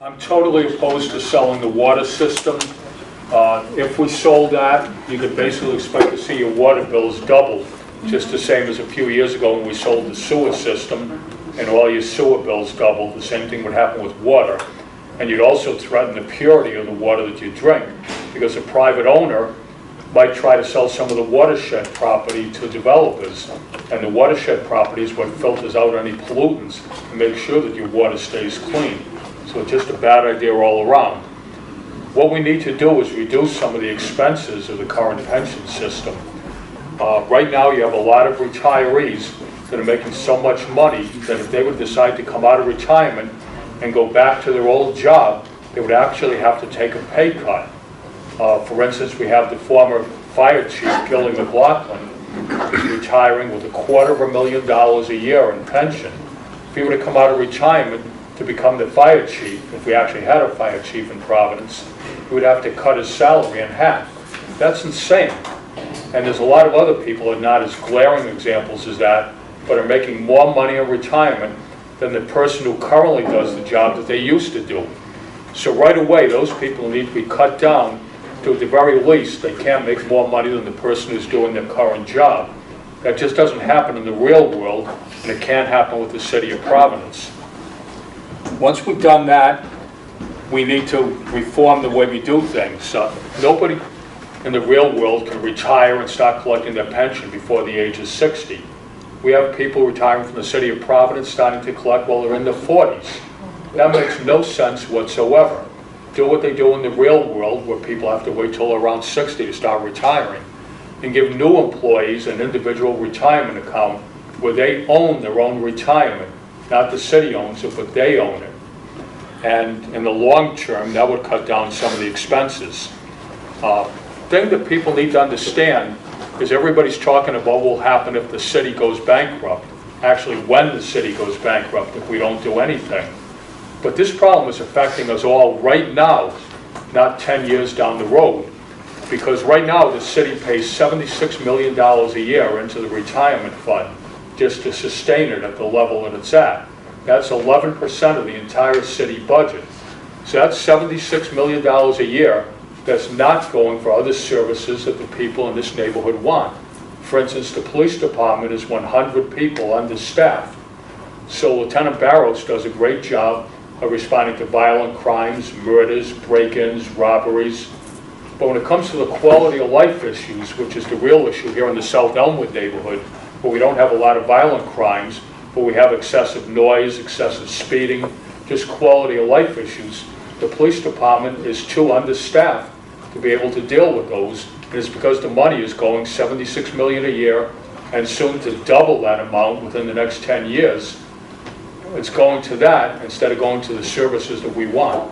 I'm totally opposed to selling the water system. If we sold that, you could basically expect to see your water bills double, just the same as a few years ago when we sold the sewer system and all your sewer bills doubled. The same thing would happen with water. And you'd also threaten the purity of the water that you drink, because a private owner might try to sell some of the watershed property to developers. And the watershed property is what filters out any pollutants and makes sure that your water stays clean. So it's just a bad idea all around. What we need to do is reduce some of the expenses of the current pension system. Right now you have a lot of retirees that are making so much money that if they would decide to come out of retirement and go back to their old job, they would actually have to take a pay cut. For instance, we have the former fire chief, McLaughlin, is retiring with $250,000 a year in pension. If he were to come out of retirement to become the fire chief, if we actually had a fire chief in Providence, he would have to cut his salary in half. That's insane. And there's a lot of other people that are not as glaring examples as that, but are making more money in retirement than the person who currently does the job that they used to do. So right away, those people need to be cut down to, at the very least, they can't make more money than the person who's doing their current job. That just doesn't happen in the real world, and it can't happen with the city of Providence. Once we've done that, we need to reform the way we do things. Nobody in the real world can retire and start collecting their pension before the age of 60. We have people retiring from the city of Providence starting to collect while they're in their 40s. That makes no sense whatsoever. Do what they do in the real world, where people have to wait till they're around 60 to start retiring, and give new employees an individual retirement account where they own their own retirement. Not the city owns it, but they own it. And in the long term, that would cut down some of the expenses. Thing that people need to understand is everybody's talking about what will happen if the city goes bankrupt. Actually, when the city goes bankrupt, if we don't do anything. But this problem is affecting us all right now, not 10 years down the road. Because right now, the city pays $76 million a year into the retirement fund just to sustain it at the level that it's at. That's 11% of the entire city budget. So that's $76 million a year that's not going for other services that the people in this neighborhood want. For instance, the police department is 100 people understaffed. So Lieutenant Barrows does a great job of responding to violent crimes, murders, break-ins, robberies. But when it comes to the quality of life issues, which is the real issue here in the South Elmwood neighborhood, where we don't have a lot of violent crimes, but we have excessive noise, excessive speeding, just quality of life issues, the police department is too understaffed to be able to deal with those. And it's because the money is going $76 million a year, and soon to double that amount within the next 10 years. It's going to that instead of going to the services that we want.